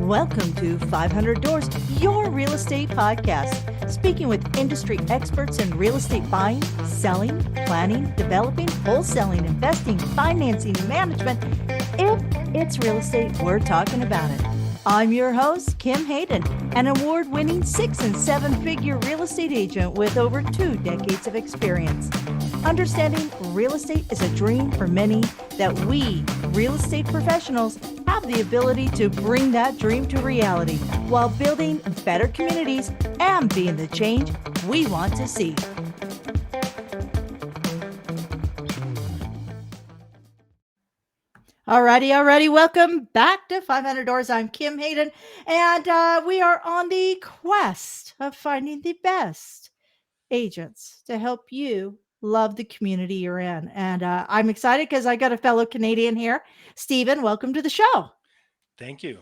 Welcome to 500 Doors, your real estate podcast. Speaking with industry experts in real estate buying, selling, planning, developing, wholesaling, investing, financing, and management. If it's real estate, we're talking about it. I'm your host, Kim Hayden, an award-winning 6- and 7-figure real estate agent with over 2 decades of experience. Understanding real estate is a dream for many that we, real estate professionals, have the ability to bring that dream to reality while building better communities and being the change we want to see. Alrighty. Welcome back to 500 Doors. I'm Kim Hayden, and we are on the quest of finding the best agents to help you love the community you're in. And I'm excited because I got a fellow Canadian here. Stephen, welcome to the show. Thank you.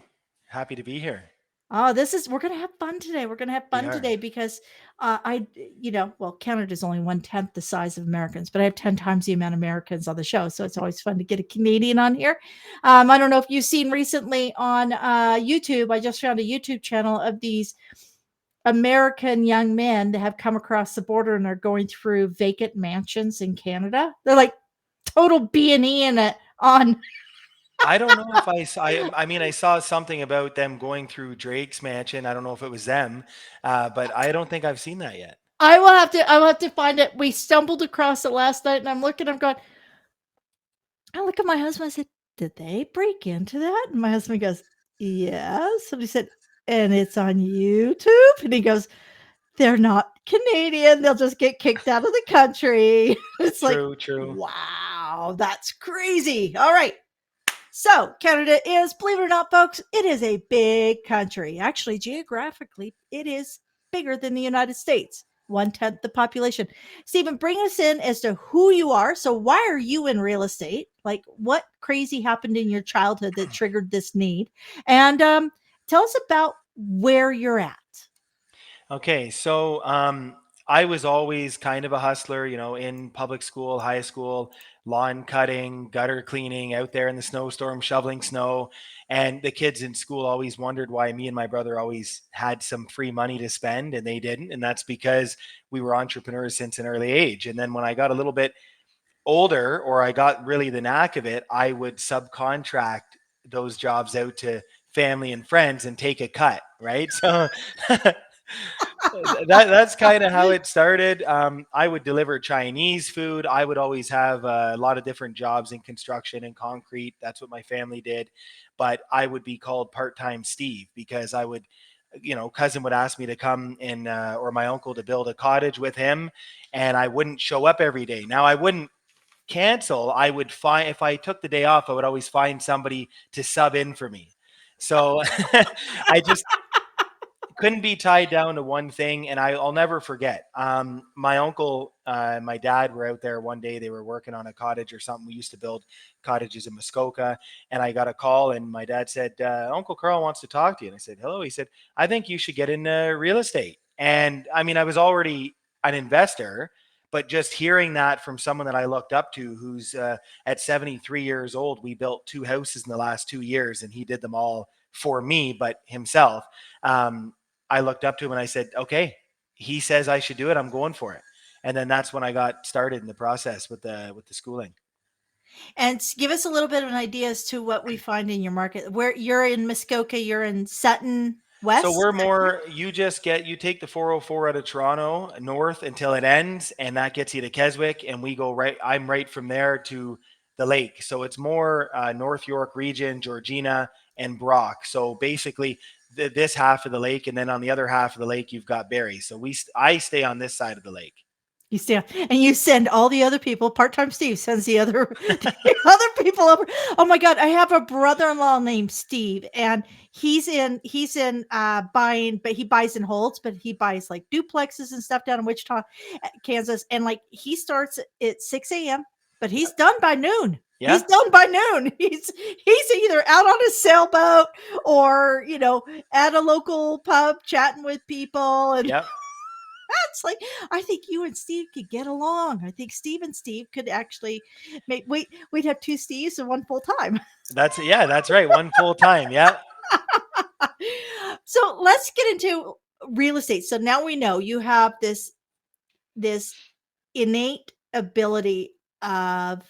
Happy to be here. Oh, we're going to have fun today. We're going to have We fun are. today because Canada's only 1/10 the size of Americans, but I have 10 times the amount of Americans on the show. So it's always fun to get a Canadian on here. I don't know if you've seen recently on YouTube, I just found a YouTube channel of these American young men that have come across the border and are going through vacant mansions in Canada. They're like total B&E in it on. I don't know if I mean, I saw something about them going through Drake's mansion. I don't know if it was them, but I don't think I've seen that yet. I will have to find it. We stumbled across it last night and I'm going, I look at my husband, I said, did they break into that? And my husband goes, yes. Somebody said, and it's on YouTube? And he goes, they're not Canadian. They'll just get kicked out of the country. It's like, True. wow, that's crazy. All right. So Canada is, believe it or not, folks, it is a big country. Actually, geographically, it is bigger than the United States. 1/10 the population. Stephen, bring us in as to who you are. So why are you in real estate? Like what crazy happened in your childhood that triggered this need? And tell us about where you're at. Okay, so I was always kind of a hustler, in public school, high school, lawn cutting, gutter cleaning, out there in the snowstorm, shoveling snow. And the kids in school always wondered why me and my brother always had some free money to spend and they didn't. And that's because we were entrepreneurs since an early age. And then when I got a little bit older, or I got really the knack of it, I would subcontract those jobs out to family and friends and take a cut, right? So that's kind of how it started. I would deliver Chinese food. I would always have a lot of different jobs in construction and concrete. That's what my family did. But I would be called part-time Steve because I would, cousin would ask me to come in, or my uncle to build a cottage with him, and I wouldn't show up every day. Now I wouldn't cancel. I would find, if I took the day off, I would always find somebody to sub in for me. So I just couldn't be tied down to one thing. And I'll never forget. My uncle, and my dad were out there one day. They were working on a cottage or something. We used to build cottages in Muskoka. And I got a call, and my dad said, Uncle Carl wants to talk to you. And I said, hello. He said, I think you should get into real estate. And I mean, I was already an investor, but just hearing that from someone that I looked up to, who's at 73 years old, we built 2 houses in the last 2 years, and he did them all for me, but himself. I looked up to him and I said, okay, he says I should do it. I'm going for it. And then that's when I got started in the process with the schooling. And give us a little bit of an idea as to what we find in your market. Where you're in Muskoka, you're in Sutton So West. we're more, you take the 404 out of Toronto north until it ends, and that gets you to Keswick, and we go right, I'm right from there to the lake. So it's more North York region, Georgina, and Brock. So basically this half of the lake, and then on the other half of the lake, you've got Barrie. So I stay on this side of the lake. You stand and you send all the other people. Part-time Steve sends the other people over. Oh my God, I have a brother-in-law named Steve, and he's in buying, but he buys in holds, but he buys like duplexes and stuff down in Wichita, Kansas, and like he starts at 6 a.m. but he's done by noon. Yeah. He's done by noon. He's either out on a sailboat or at a local pub chatting with people and. Yep. It's like, I think you and Steve could get along. I think Steve and Steve could actually we'd have 2 Steves and 1 full time. That's right. 1 full time. Yeah. So let's get into real estate. So now we know you have this innate ability of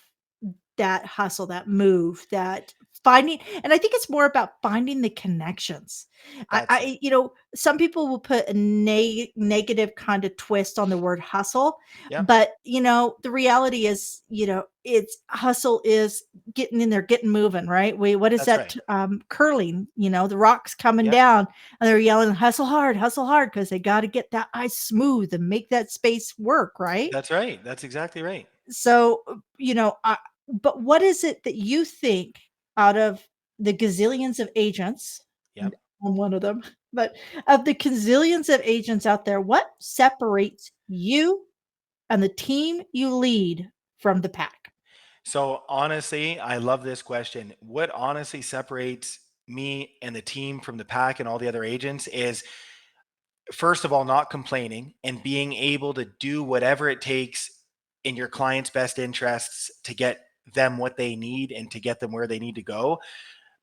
that hustle, that move, that finding, and I think it's more about finding the connections. That's it. Some people will put a negative kind of twist on the word hustle, Yep. but the reality is, it's hustle is getting in there, getting moving, right? What is That's that? right. Curling, the rocks coming Yep. down, and they're yelling, hustle hard, because they got to get that ice smooth and make that space work, right? That's right. That's exactly right. So, but what is it that you think, out of the gazillions of agents, and Yep. I'm one of them, but of the gazillions of agents out there, what separates you and the team you lead from the pack? So honestly, I love this question. What honestly separates me and the team from the pack and all the other agents is, first of all, not complaining and being able to do whatever it takes in your client's best interests to get them what they need and to get them where they need to go.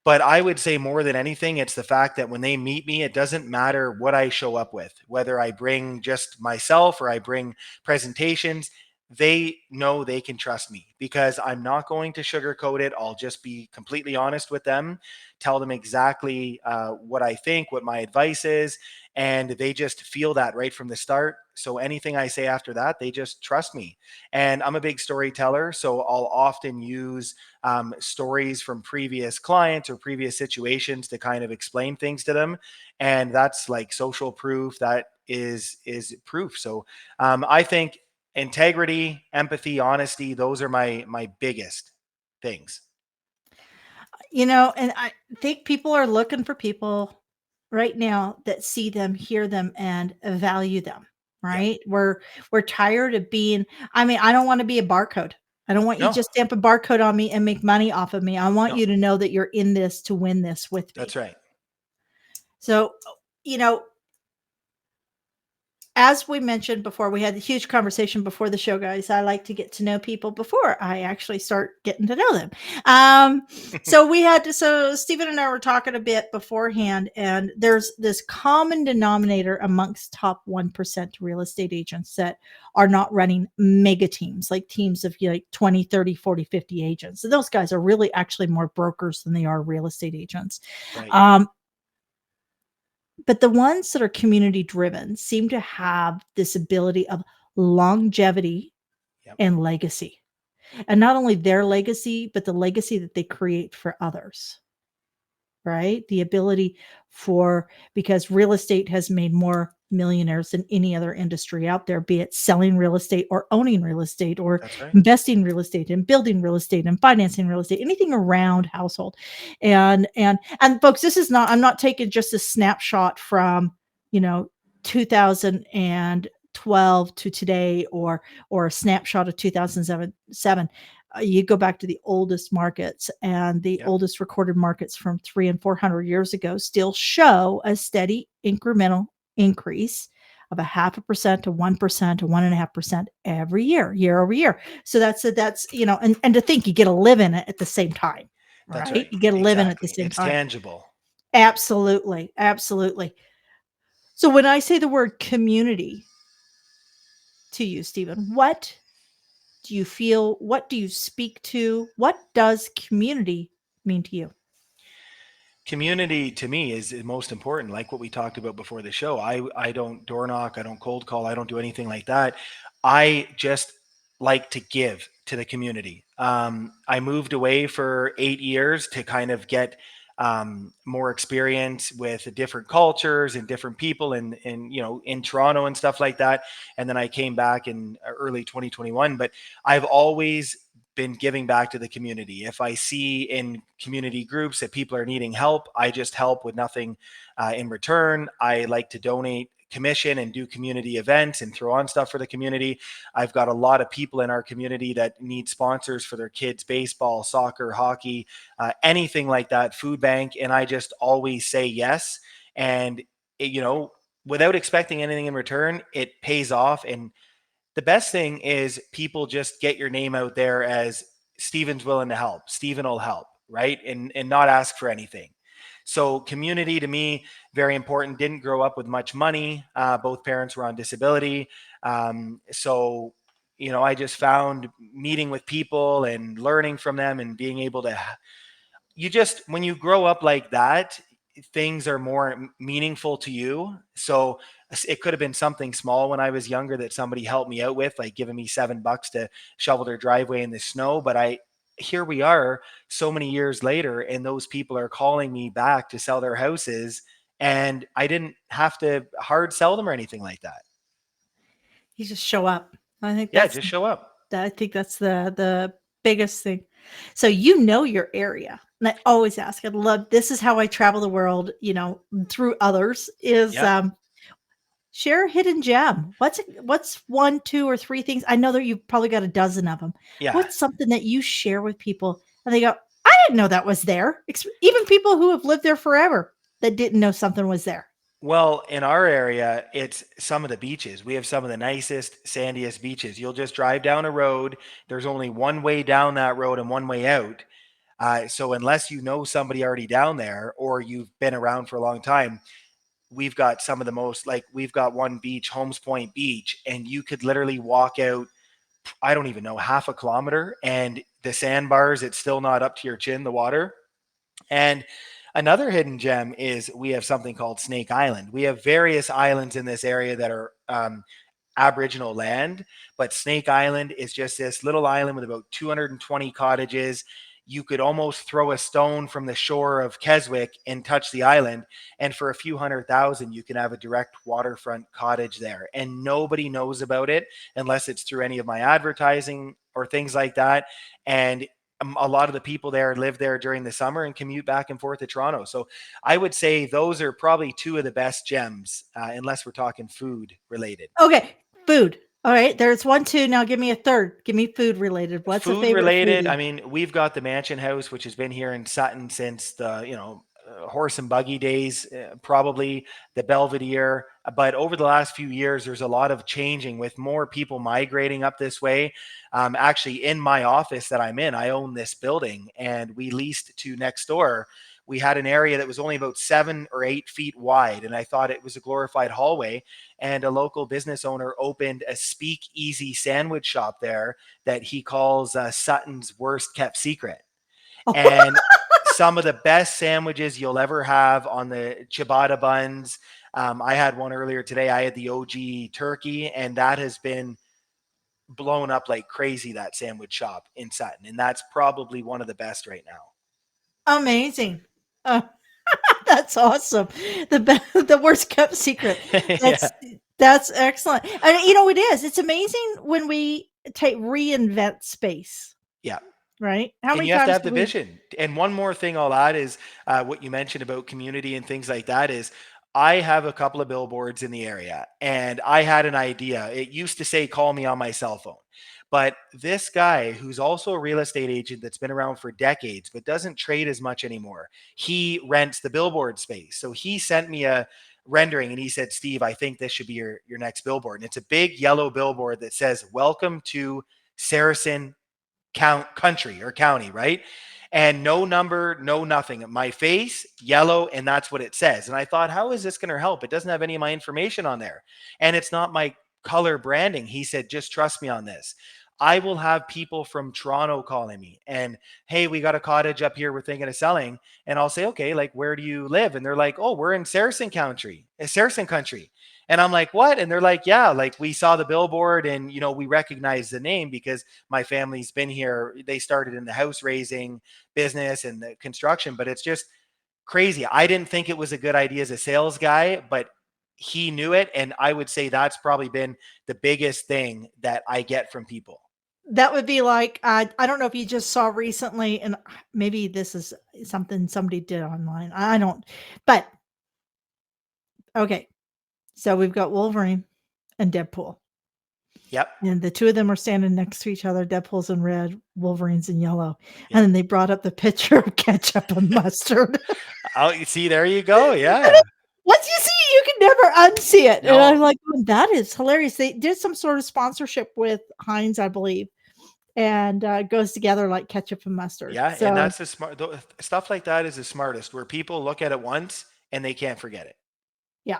But I would say more than anything, it's the fact that when they meet me, it doesn't matter what I show up with, whether I bring just myself or I bring presentations. They know they can trust me because I'm not going to sugarcoat it. I'll just be completely honest with them, tell them exactly what I think, what my advice is, and they just feel that right from the start. So anything I say after that, they just trust me. And I'm a big storyteller, so I'll often use stories from previous clients or previous situations to kind of explain things to them, and that's like social proof. That is proof. So I think integrity, empathy, honesty, those are my biggest things. And I think people are looking for people right now that see them, hear them, and value them, Yep. right? We're tired of being, I mean, I don't want to be a barcode. I don't want you to No. just stamp a barcode on me and make money off of me. I want No. you to know that you're in this to win this with That's me. right. So, you know, as we mentioned before, we had a huge conversation before the show, guys. I like to get to know people before I actually start getting to know them. Um, so Stephen and I were talking a bit beforehand, and there's this common denominator amongst top 1% real estate agents that are not running mega teams, like teams of, 20, 30, 40, 50 agents. So those guys are really actually more brokers than they are real estate agents. Right. Um, but the ones that are community driven seem to have this ability of longevity Yep. and legacy. And not only their legacy, but the legacy that they create for others, right? The ability for, because real estate has made more millionaires than any other industry out there, be it selling real estate or owning real estate or That's right. investing real estate and building real estate and financing real estate, anything around household. And folks, this is not, I'm not taking just a snapshot from, you know, 2012 to today, or a snapshot of 2007. You go back to the oldest markets, and the Yep. oldest recorded markets from 300 and 400 years ago still show a steady incremental increase of 0.5% to 1% to 1.5% every year over year. So that's and to think you get to live in it at the same time, That's right? right. You get to live in it at the Exactly. same It's time. tangible. Absolutely, absolutely. So when I say the word community to you, Stephen, what do you feel? What do you speak to? What does community mean to you? Community to me is most important, like what we talked about before the show. I don't door knock, I don't cold call, I don't do anything like that. I just like to give to the community. I moved away for 8 years to kind of get more experience with different cultures and different people in Toronto and stuff like that, and then I came back in early 2021. But I've always been giving back to the community. If I see in community groups that people are needing help, I just help with nothing in return. I like to donate commission and do community events and throw on stuff for the community. I've got a lot of people in our community that need sponsors for their kids' baseball, soccer, hockey, anything like that, food bank, and I just always say yes. And without expecting anything in return, it pays off. And the best thing is people just get your name out there as Steven's willing to help. Steven will help, right? And not ask for anything. So community to me, very important. Didn't grow up with much money. Both parents were on disability. So, I just found meeting with people and learning from them and being able to, when you grow up like that, things are more meaningful to you. So it could have been something small when I was younger that somebody helped me out with, like giving me $7 to shovel their driveway in the snow. But here we are so many years later, and those people are calling me back to sell their houses, and I didn't have to hard sell them or anything like that. You just show up. I think Yeah, that's just show up. the biggest thing. So you know your area. And I always ask, I love, this is how I travel the world, through others, is Yep. share a hidden gem. What's one, two, or three things? I know that you've probably got a dozen of them. Yeah. What's something that you share with people and they go, I didn't know that was there. Even people who have lived there forever that didn't know something was there. Well, in our area, it's some of the beaches. We have some of the nicest, sandiest beaches. You'll just drive down a road. There's only one way down that road and one way out. So unless you know somebody already down there or you've been around for a long time, we've got some of the most, like we've got one beach, Holmes Point Beach, and you could literally walk out, I don't even know, half a kilometer, and the sandbars, it's still not up to your chin, the water. And another hidden gem is we have something called Snake Island. We have various islands in this area that are Aboriginal land, but Snake Island is just this little island with about 220 cottages. You could almost throw a stone from the shore of Keswick and touch the island, and for a few 100,000, you can have a direct waterfront cottage there, and nobody knows about it unless it's through any of my advertising or things like that. And a lot of the people there live there during the summer and commute back and forth to Toronto. So I would say those are probably two of the best gems, unless we're talking food related. Okay, food. All right, there's one, two. Now give me a third. Give me food related. What's a Food favorite related, I foodie? mean, we've got the Mansion House, which has been here in Sutton since the, horse and buggy days, probably the Belvedere. But over the last few years, there's a lot of changing with more people migrating up this way. Actually, in my office that I'm in, I own this building and we leased to next door. We had an area that was only about 7 or 8 feet wide, and I thought it was a glorified hallway. And a local business owner opened a speakeasy sandwich shop there that he calls Sutton's worst kept secret. And some of the best sandwiches you'll ever have on the ciabatta buns. I had one earlier today. I had the OG turkey, and that has been blown up like crazy, that sandwich shop in Sutton. And that's probably one of the best right now. Amazing. Uh, that's awesome. The worst kept secret. Yeah. That's excellent. And it is. It's amazing when we reinvent space, Yeah. right? How And many you have to times have do the we vision. And one more thing I'll add is what you mentioned about community and things like that is I have a couple of billboards in the area and I had an idea. It used to say, call me on my cell phone. But this guy, who's also a real estate agent that's been around for decades, but doesn't trade as much anymore, he rents the billboard space. So he sent me a rendering and he said, Steve, I think this should be your next billboard. And it's a big yellow billboard that says, welcome to Sarasin country or county, right? And no number, no nothing. My face, yellow, and that's what it says. And I thought, how is this going to help? It doesn't have any of my information on there. And it's not my color branding. He said, just trust me on this. I will have people from Toronto calling me and, hey, we got a cottage up here we're thinking of selling. And I'll say, okay, like, where do you live? And they're like, oh, we're in Sarasin country. And I'm like, what? And they're like, yeah, like we saw the billboard and, we recognize the name because my family's been here. They started in the house raising business and the construction, but it's just crazy. I didn't think it was a good idea as a sales guy, but he knew it. And I would say that's probably been the biggest thing that I get from people. That would be like, I don't know if you just saw recently, and maybe this is something somebody did online. I don't, but okay. So we've got Wolverine and Deadpool, Yep. and the two of them are standing next to each other. Deadpool's in red, Wolverine's in yellow, Yep. and then they brought up the picture of ketchup and mustard. Oh, you see, there you go. And Yeah. it, once you see it, you can never unsee it. And I'm No. like, oh, that is hilarious. They did some sort of sponsorship with Heinz, I believe. and it goes together like ketchup and mustard. Yeah, and So that's the stuff like that is the smartest, where people look at it once and they can't forget it. yeah,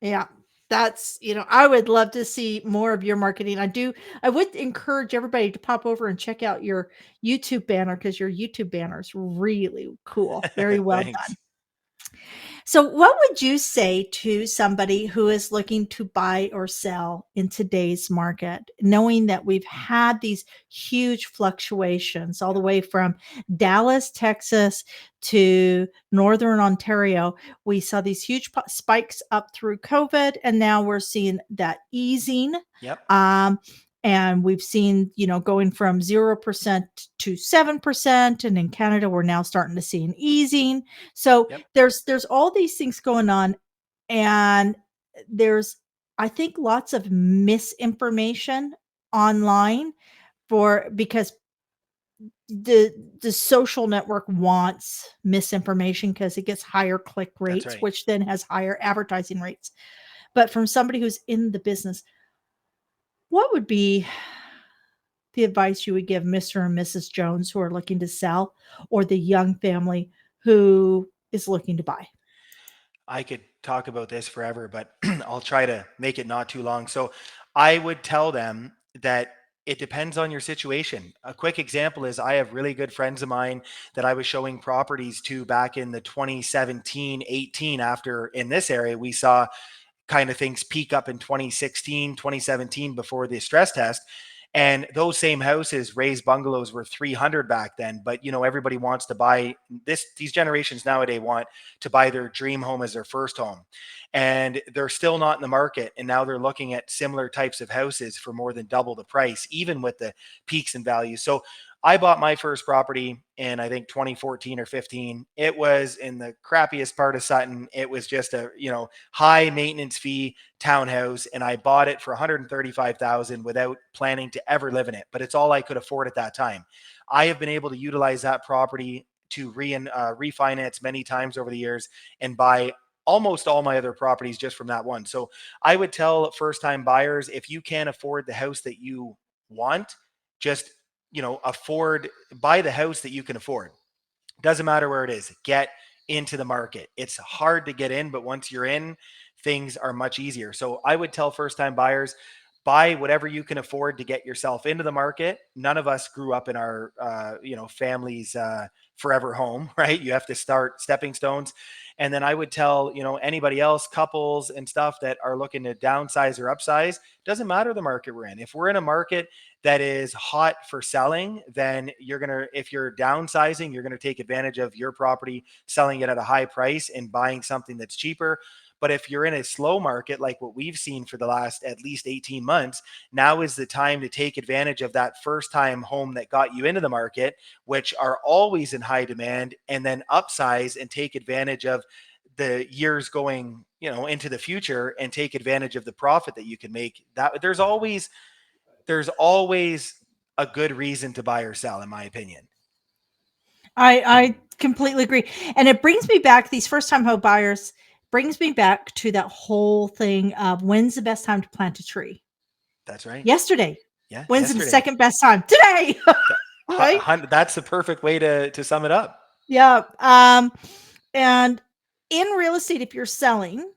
yeah. That's, I would love to see more of your marketing. I would encourage everybody to pop over and check out your YouTube banner because your YouTube banner is really cool. Very well done. Thanks. So, what would you say to somebody who is looking to buy or sell in today's market, knowing that we've had these huge fluctuations all the way from Dallas, Texas to Northern Ontario? We saw these huge spikes up through COVID, and now we're seeing that easing. Yep. Um, and we've seen, going from 0% to 7%. And in Canada, we're now starting to see an easing. So Yep. there's all these things going on, and there's, I think, lots of misinformation online because the social network wants misinformation because it gets higher click That's rates, right. which then has higher advertising rates. But from somebody who's in the business, what would be the advice you would give Mr. and Mrs. Jones who are looking to sell, or the young family who is looking to buy? I could talk about this forever, but I'll try to make it not too long. So I would tell them that it depends on your situation. A quick example is I have really good friends of mine that I was showing properties to back in the 2017, 18, after in this area, we saw kind of things peak up in 2016, 2017 before the stress test. And those same houses, raised bungalows, were 300 back then. But everybody wants to buy this. These generations nowadays want to buy their dream home as their first home, and they're still not in the market. And now they're looking at similar types of houses for more than double the price, even with the peaks in value. So I bought my first property in, I think, 2014 or 15. It was in the crappiest part of Sutton. It was just a, high maintenance fee townhouse, and I bought it for 135,000 without planning to ever live in it. But it's all I could afford at that time. I have been able to utilize that property to refinance many times over the years and buy almost all my other properties just from that one. So I would tell first time buyers, if you can't afford the house that you want, just afford, buy the house that you can afford. Doesn't matter where it is. Get into the market. It's hard to get in, but once you're in, things are much easier. So I would tell first time buyers, buy whatever you can afford to get yourself into the market. None of us grew up in our family's forever home, right? You have to start stepping stones. And then I would tell anybody else, couples and stuff that are looking to downsize or upsize, doesn't matter the market we're in. If we're in a market that is hot for selling, then if you're downsizing, you're gonna take advantage of your property, selling it at a high price and buying something that's cheaper. But if you're in a slow market like what we've seen for the last at least 18 months, now is the time to take advantage of that first time home that got you into the market, which are always in high demand, and then upsize and take advantage of the years going, into the future, and take advantage of the profit that you can make. That there's always a good reason to buy or sell, in my opinion. I completely agree. And it brings me back, these first time home buyers brings me back to that whole thing of, when's the best time to plant a tree? That's right. Yesterday. Yeah, When's the yesterday. second best time? Today. That, Right? that's the perfect way to sum it up. Yeah. And in real estate, if you're selling,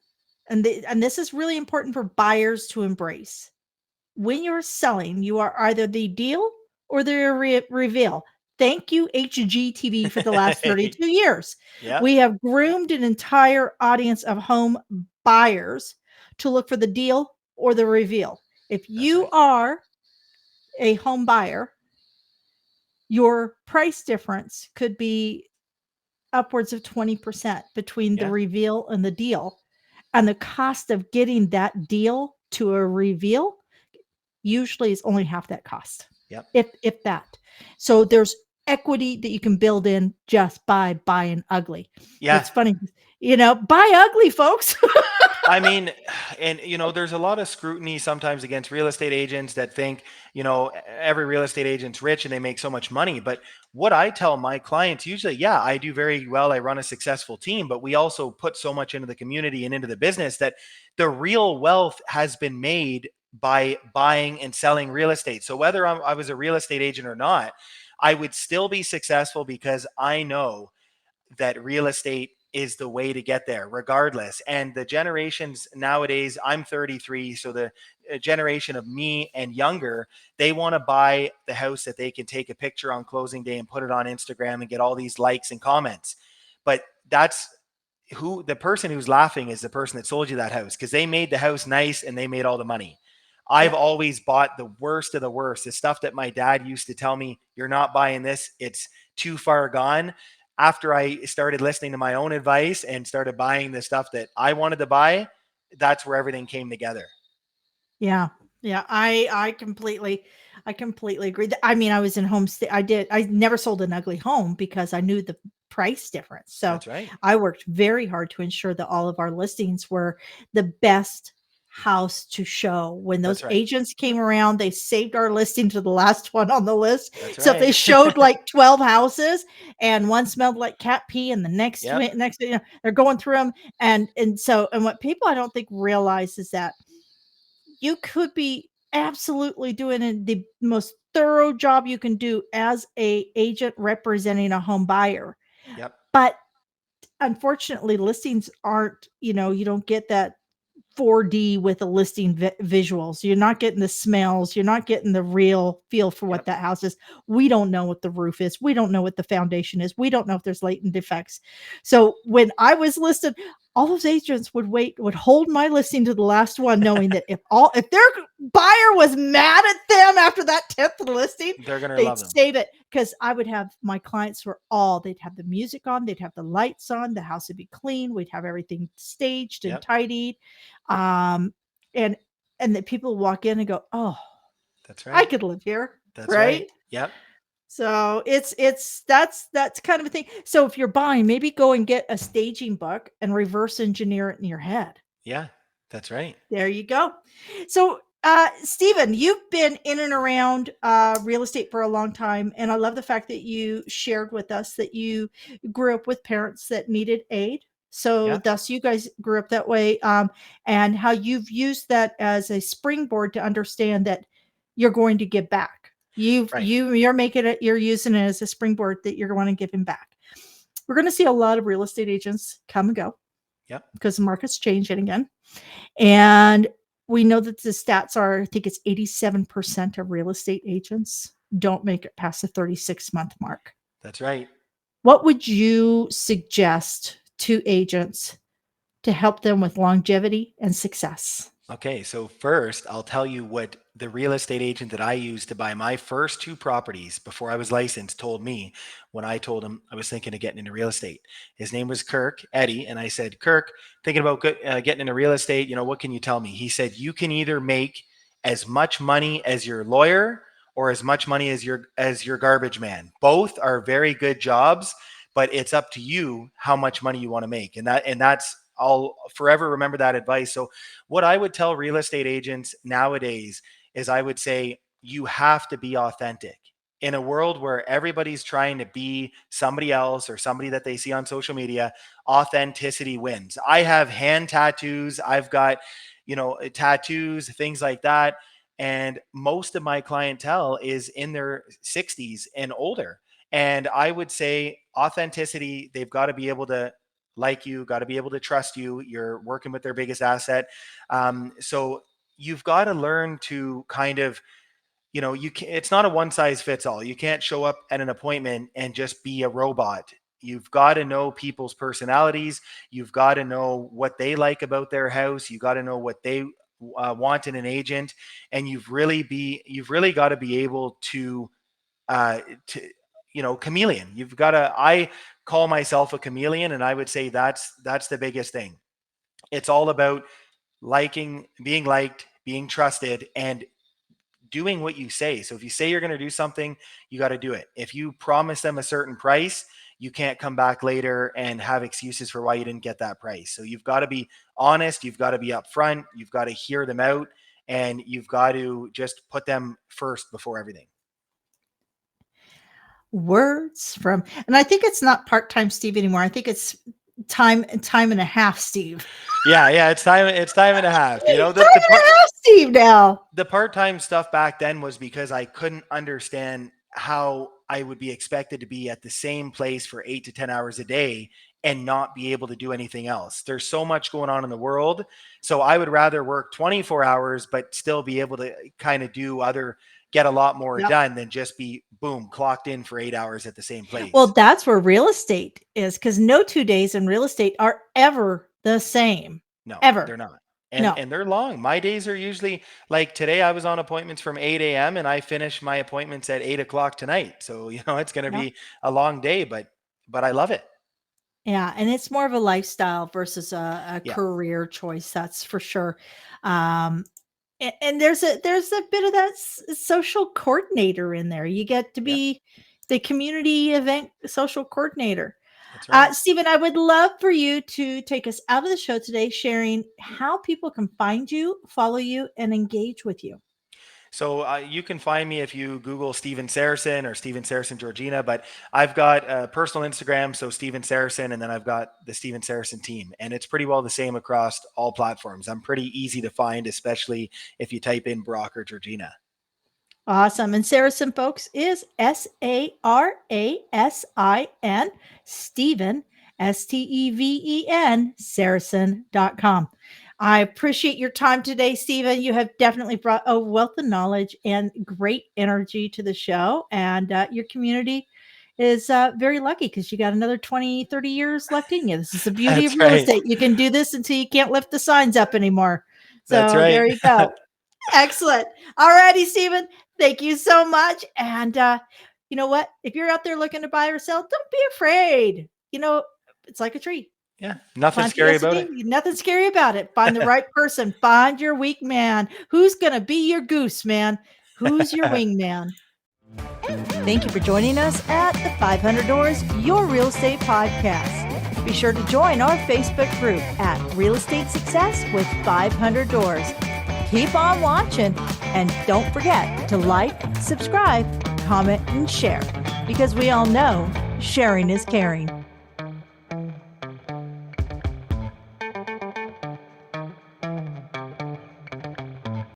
and this is really important for buyers to embrace, when you're selling, you are either the deal or the reveal. Thank you, HGTV, for the last 32 years. Yeah, We have groomed an entire audience of home buyers to look for the deal or the reveal. If that's you right. are a home buyer, your price difference could be upwards of 20% between the Yeah, reveal and the deal. And the cost of getting that deal to a reveal usually is only half that cost, yep. if that. So there's equity that you can build in just by buying ugly. Yeah, It's funny, buy ugly, folks. I mean, and there's a lot of scrutiny sometimes against real estate agents that think, every real estate agent's rich and they make so much money. But what I tell my clients usually, yeah, I do very well. I run a successful team, but we also put so much into the community and into the business that the real wealth has been made by buying and selling real estate. So whether I was a real estate agent or not, I would still be successful because I know that real estate is the way to get there regardless. And the generations nowadays, I'm 33, so the generation of me and younger, they want to buy the house that they can take a picture on closing day and put it on Instagram and get all these likes and comments. But that's who the person who's laughing is, the person that sold you that house, because they made the house nice and they made all the money. I've Yeah. always bought the worst of the worst, the stuff that my dad used to tell me, you're not buying this, it's too far gone. After I started listening to my own advice and started buying the stuff that I wanted to buy, that's where everything came together. Yeah. Yeah. I completely agree. I mean, I was in I never sold an ugly home because I knew the price difference. So That's right. I worked very hard to ensure that all of our listings were the best house to show. When those That's right. agents came around, they saved our listing to the last one on the list. That's So if they right. showed like 12 houses and one smelled like cat pee and the Yep. next, they're going through them. And what people I don't think realize is that you could be absolutely doing the most thorough job you can do as a agent representing a home buyer. Yep. But unfortunately, listings aren't, you don't get that 4D with the listing visuals. You're not getting the smells. You're not getting the real feel for what Yep. that house is. We don't know what the roof is. We don't know what the foundation is. We don't know if there's latent defects. So when I was listed, all those agents would hold my listing to the last one, knowing that if their buyer was mad at them after that 10th listing, They're going to they'd love them. save it, because I would have my clients they'd have the music on, they'd have the lights on, the house would be clean, we'd have everything staged and Yep. tidied. Um, and the people walk in and go, "Oh, That's I right. could live here." That's right. Right? Yep. So that's kind of a thing. So if you're buying, maybe go and get a staging book and reverse engineer it in your head. Yeah. That's right. There you go. So, Stephen, you've been in and around real estate for a long time, and I love the fact that you shared with us that you grew up with parents that needed aid. So, Yeah. thus, you guys grew up that way, and how you've used that as a springboard to understand that you're going to give back. Right. You're making it. You're using it as a springboard that you're going to give him back. We're going to see a lot of real estate agents come and go Yep. because the market's changing again. And we know that the stats are, I think it's 87% of real estate agents don't make it past the 36-month mark. That's right. What would you suggest to agents to help them with longevity and success? Okay, so first, I'll tell you what the real estate agent that I used to buy my first two properties before I was licensed told me when I told him I was thinking of getting into real estate. His name was Kirk, Eddie, and I said, Kirk, thinking about getting into real estate, what can you tell me? He said, you can either make as much money as your lawyer or as much money as your garbage man. Both are very good jobs, but it's up to you how much money you want to make. And that's I'll forever remember that advice. So what I would tell real estate agents nowadays is I would say you have to be authentic. In a world where everybody's trying to be somebody else or somebody that they see on social media, authenticity wins. I have hand tattoos, I've got, tattoos, things like that. And most of my clientele is in their 60s and older. And I would say authenticity, they've got to be able to like you, got to be able to trust you. You're working with their biggest asset. So you've got to learn to kind of, it's not a one size fits all. You can't show up at an appointment and just be a robot. You've got to know people's personalities. You've got to know what they like about their house. You got to know what they want in an agent, and you've really got to be able to chameleon. You've got to. I call myself a chameleon, and I would say that's the biggest thing. It's all about liking, being liked, being trusted, and doing what you say. So if you say you're going to do something, you got to do it. If you promise them a certain price, you can't come back later and have excuses for why you didn't get that price. So you've got to be honest, you've got to be upfront, you've got to hear them out, and you've got to just put them first before everything. Words from, and I think it's not part-time Steve anymore. I think it's time and a half Steve. Yeah, it's time and a half. Time and a half Steve now. The part-time stuff back then was because I couldn't understand how I would be expected to be at the same place for 8 to 10 hours a day and not be able to do anything else. There's so much going on in the world. So I would rather work 24 hours, but still be able to kind of get a lot more Yep. done than just be boom, clocked in for 8 hours at the same place. Well, that's where real estate is, because no 2 days in real estate are ever the same. No, Ever. they're not. No. And they're long. My days are usually like today I was on appointments from 8 a.m. and I finish my appointments at 8 o'clock tonight. So, it's going to Yep. be a long day, but I love it. Yeah, and it's more of a lifestyle versus a Yeah. career choice, that's for sure. And there's a bit of that social coordinator in there. You get to Yeah. be the community event social coordinator. That's right. Stephen, I would love for you to take us out of the show today, sharing how people can find you, follow you, and engage with you. So you can find me if you Google Steven Sarasin or Steven Sarasin Georgina, but I've got a personal Instagram, so Steven Sarasin, and then I've got the Steven Sarasin team, and it's pretty well the same across all platforms. I'm pretty easy to find, especially if you type in Brock or Georgina. Awesome. And Sarasin, folks, is Sarasin, Steven, Steven, Sarasin.com. I appreciate your time today, Stephen. You have definitely brought a wealth of knowledge and great energy to the show. And your community is very lucky because you got another 20, 30 years left in you. This is the beauty That's of real right. estate. You can do this until you can't lift the signs up anymore. So That's right. there you go. Excellent. All righty, Stephen. Thank you so much. And you know what? If you're out there looking to buy or sell, don't be afraid. It's like a tree. Yeah, nothing Plant scary the about seed, it. nothing scary about it. Find the right person. Find your weak man. Who's going to be your goose, man? Who's your wingman? Thank you for joining us at the 500 Doors, Your Real Estate Podcast. Be sure to join our Facebook group at Real Estate Success with 500 Doors. Keep on watching, and don't forget to like, subscribe, comment, and share, because we all know sharing is caring.